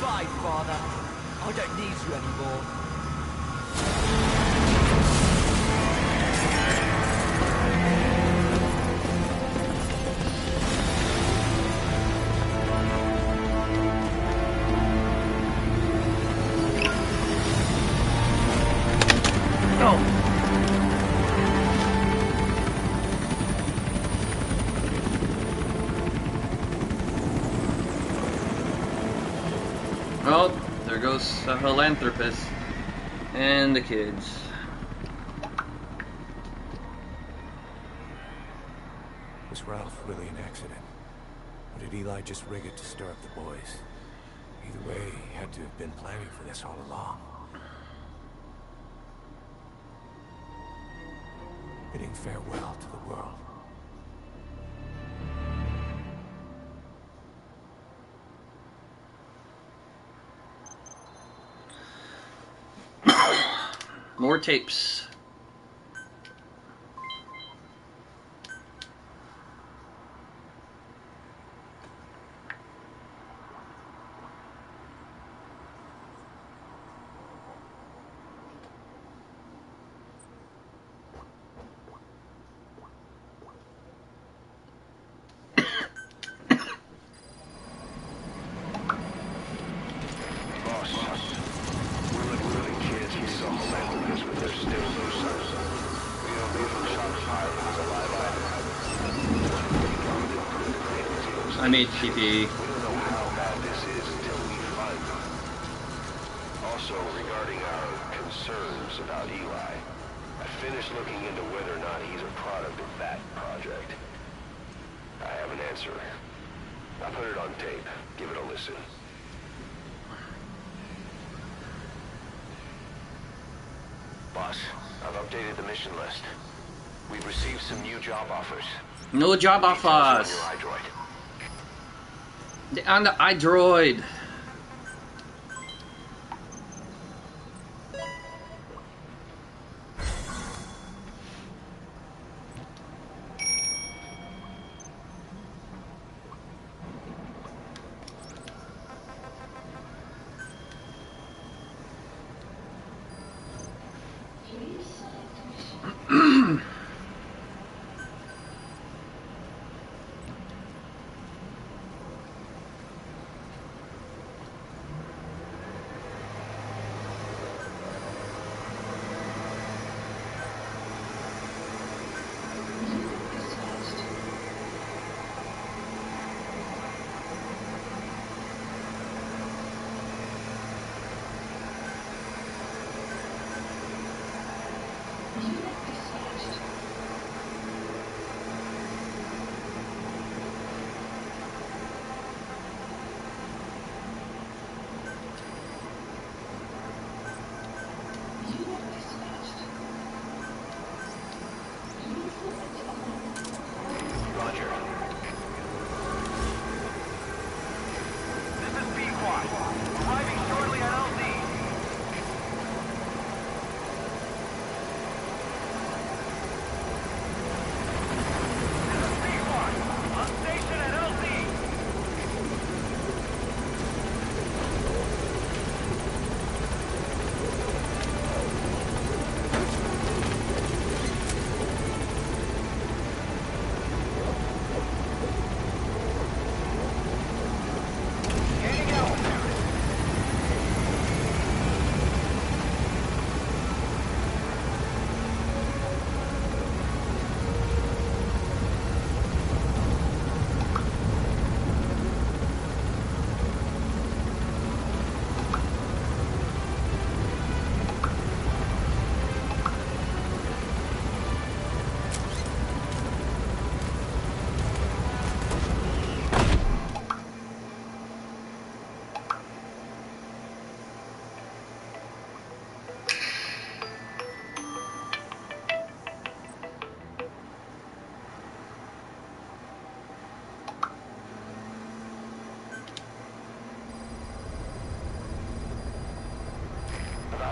Bye, Father. I don't need you anymore. Well, there goes a philanthropist and the kids. Was Ralph really an accident? Or did Eli just rig it to stir up the boys? Either way, he had to have been planning for this all along. Bidding farewell to the world. More tapes. I made TP. We don't know how bad this is until we find them. Also, regarding our concerns about Eli, I finished looking into whether or not he's a product of that project. I have an answer. I put it on tape. Give it a listen. Boss, I've updated the mission list. We've received some new job offers. No job offers. On the iDroid.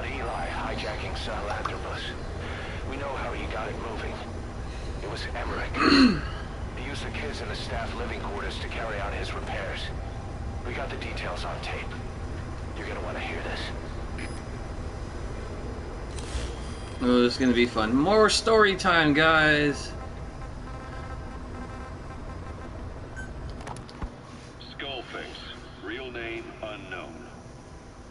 Eli hijacking Philanthropus. We know how he got it moving. It was Emmerich. He used the kids in the staff living quarters to carry out his repairs. We got the details on tape. You're gonna want to hear this. Oh, this is gonna be fun. More story time, guys. Skullface, real name unknown.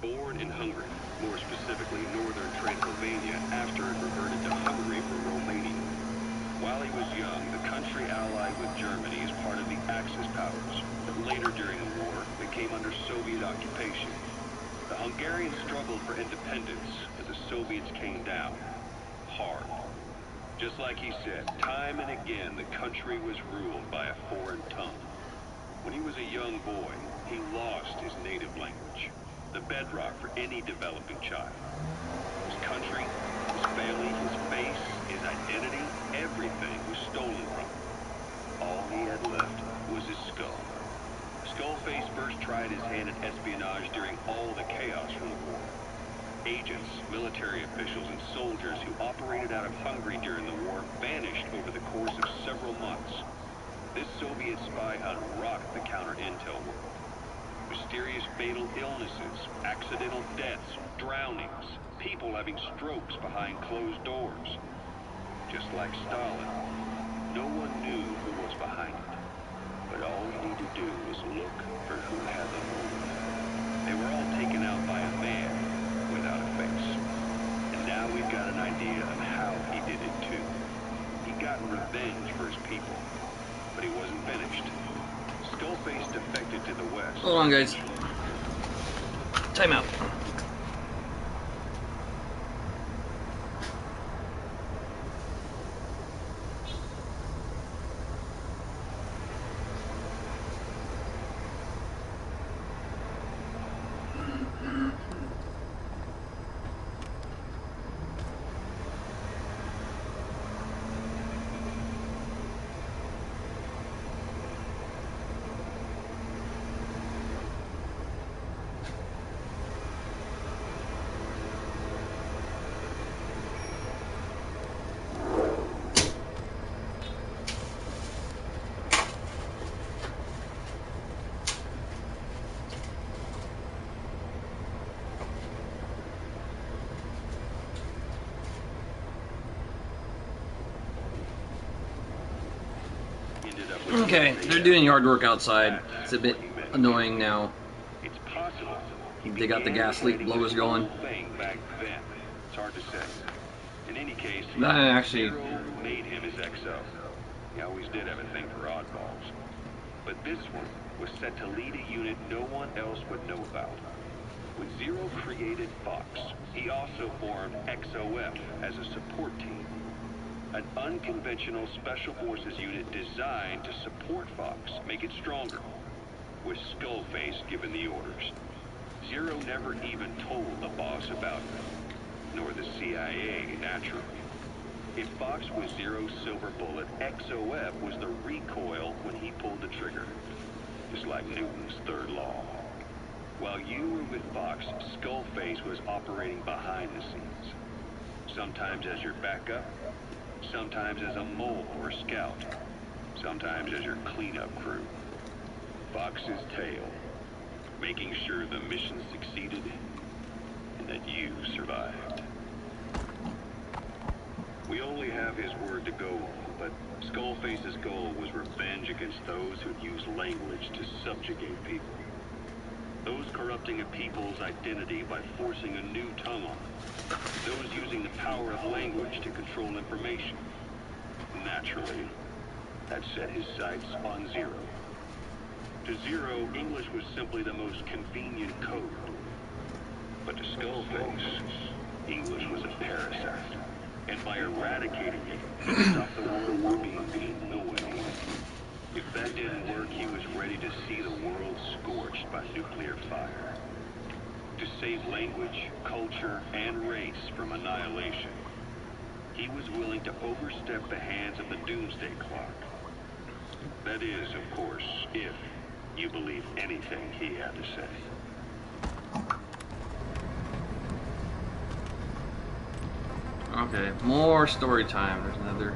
Born in Hungary, more specifically northern Transylvania, after it reverted to Hungary for Romania. While he was young, the country allied with Germany as part of the Axis powers, but later during the war became under Soviet occupation. The Hungarians struggled for independence, but the Soviets came down hard. Just like he said, time and again the country was ruled by a foreign tongue. When he was a young boy, he lost his native language, the bedrock for any developing child. His country, his family, his face, his identity, everything was stolen from him. All he had left was his skull. Skullface first tried his hand at espionage during all the chaos from the war. Agents, military officials, and soldiers who operated out of Hungary during the war vanished over the course of several months. This Soviet spy hunt rocked the counter-intel world. Mysterious fatal illnesses, accidental deaths, drownings, people having strokes behind closed doors. Just like Stalin, no one knew who was behind it. But all you need to do is look for who had the motive. They were all taken out by a man without a face. And now we've got an idea of how he did it too. He got revenge for his people, but he wasn't finished. Skullface defected to the west. Hold on, guys. Time out. Okay, they're doing yard work outside. It's a bit annoying now. It's possible They got the gas leak blowers going. Back then. It's hard to say. In any case, That actually, Zero made him his XO. He always did have a thing for oddballs. But this one was set to lead a unit no one else would know about. When Zero created Fox, he also formed XOF as a support team. An unconventional special forces unit designed to support Fox, make it stronger, with Skullface giving the orders. Zero never even told the boss about it, nor the CIA, naturally. If Fox was Zero's silver bullet, XOF was the recoil when he pulled the trigger, just like Newton's third law. While you were with Fox, Skullface was operating behind the scenes, sometimes as your backup, sometimes as a mole or scout, sometimes as your cleanup crew. Fox's tail, making sure the mission succeeded and that you survived. We only have his word to go on, but Skullface's goal was revenge against those who'd use language to subjugate people. Those corrupting a people's identity by forcing a new tongue on them. Those using the power of language to control information. Naturally, that set his sights on Zero. To Zero, English was simply the most convenient code. But to Skullface, English was a parasite. And by eradicating it, he stopped the world from being annoying. If that didn't work, he was ready to see the world scorched by nuclear fire. To save language, culture, and race from annihilation, he was willing to overstep the hands of the doomsday clock. That is, of course, if you believe anything he had to say. okay, more story time. There's another.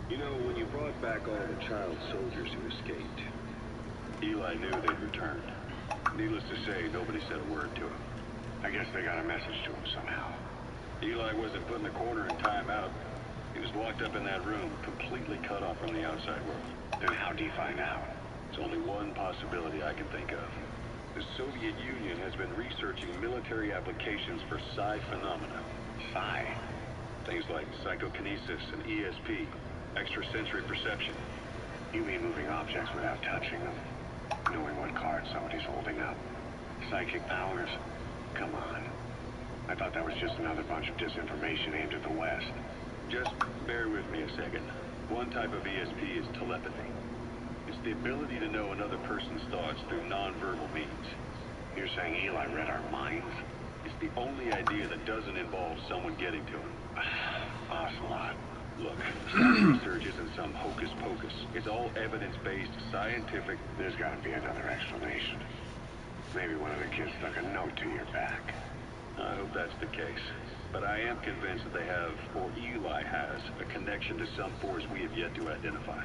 You know, when you brought back all the child soldiers who escaped, Eli knew they'd returned. Needless to say, nobody said a word to him. I guess they got a message to him somehow. Eli wasn't put in the corner in timeout. He was locked up in that room, completely cut off from the outside world. Then how'd he find out? There's only one possibility I can think of. The Soviet Union has been researching military applications for psi phenomena. Psi? Things like psychokinesis and ESP, extrasensory perception. You mean moving objects without touching them? Knowing what cards somebody's holding up? Psychic powers? Come on. I thought that was just another bunch of disinformation aimed at the West. Just bear with me a second. One type of ESP is telepathy. It's the ability to know another person's thoughts through nonverbal means. You're saying Eli read our minds? It's the only idea that doesn't involve someone getting to him. Ocelot. Look, research isn't some hocus pocus. It's all evidence-based, scientific. There's gotta be another explanation. Maybe one of the kids stuck a note to your back. I hope that's the case. But I am convinced that they have, or Eli has, a connection to some force we have yet to identify.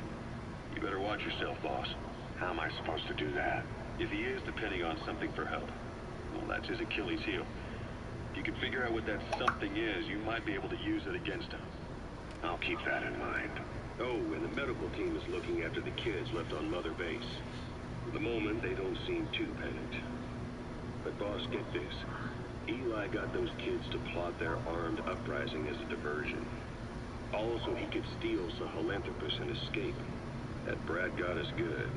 You better watch yourself, boss. How am I supposed to do that? If he is depending on something for help, well, that's his Achilles heel. If you can figure out what that something is, you might be able to use it against him. I'll keep that in mind. Oh, and the medical team is looking after the kids left on Mother Base. For the moment, they don't seem too panicked. But boss, get this. Eli got those kids to plot their armed uprising as a diversion. Also, he could steal Sahelanthropus and escape. That Brad got us good.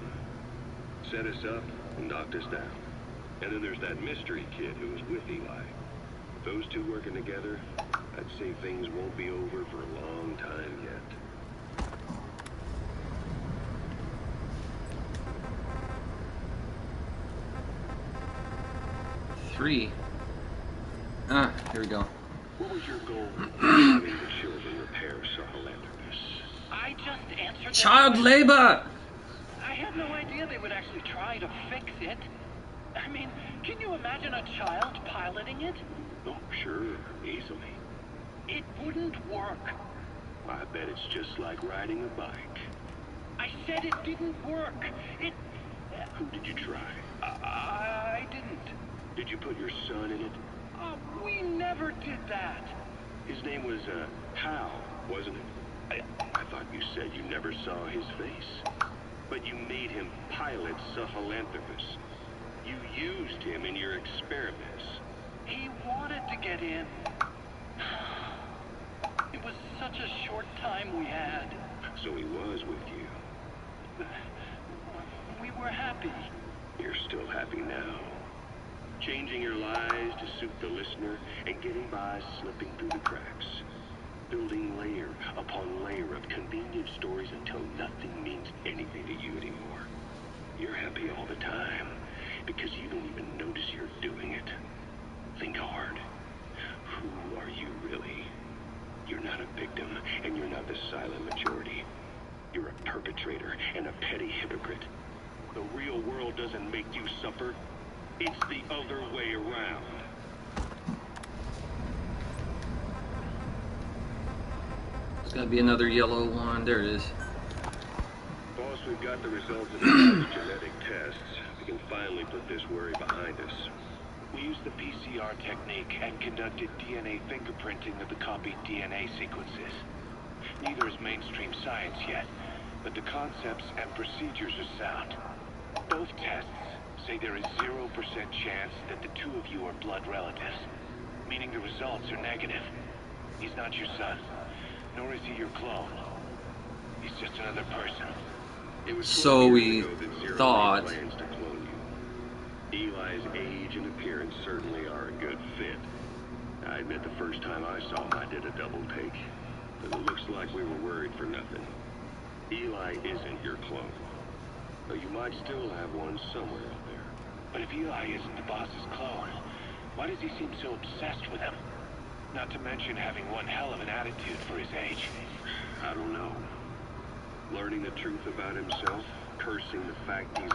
Set us up and knocked us down. And then there's that mystery kid who was with Eli. Those two working together, I'd say things won't be over for a long time yet. 3. Ah, here we go. What was your goal in having the children repair Sahelanthropus? I just answered that Child question. labor! I had no idea they would actually try to fix it. I mean, can you imagine a child piloting it? Oh, sure, easily. It wouldn't work. I bet it's just like riding a bike. I said it didn't work. Who did you try? I didn't. Did you put your son in it? We never did that. His name was, Hal, wasn't it? I thought you said you never saw his face. But you made him pilot Sahelanthropus. You used him in your experiments. He wanted to get in. It was such a short time we had. So he was with you. We were happy. You're still happy now. Changing your lies to suit the listener and getting by slipping through the cracks. Building layer upon layer of convenient stories until nothing means anything to you anymore. You're happy all the time because you don't even notice you're doing it. Think hard. Who are you really? You're not a victim and you're not the silent majority. You're a perpetrator and a petty hypocrite. The real world doesn't make you suffer. It's the other way around. There's gotta be another yellow one. There it is. Boss, we've got the results of the genetic tests. We can finally put this worry behind us. We used the PCR technique and conducted DNA fingerprinting of the copied DNA sequences. Neither is mainstream science yet, but the concepts and procedures are sound. Both tests say there is 0% chance that the two of you are blood relatives, meaning the results are negative. He's not your son, nor is he your clone. He's just another person. It was So 12 we years ago that Zero thought. made plans to clone you. Eli's age and appearance certainly are a good fit. I admit the first time I saw him, I did a double take. But it looks like we were worried for nothing. Eli isn't your clone. Though you might still have one somewhere out there. But if Eli isn't the boss's clone, why does he seem so obsessed with him? Not to mention having one hell of an attitude for his age. I don't know. Learning the truth about himself, cursing the fact he's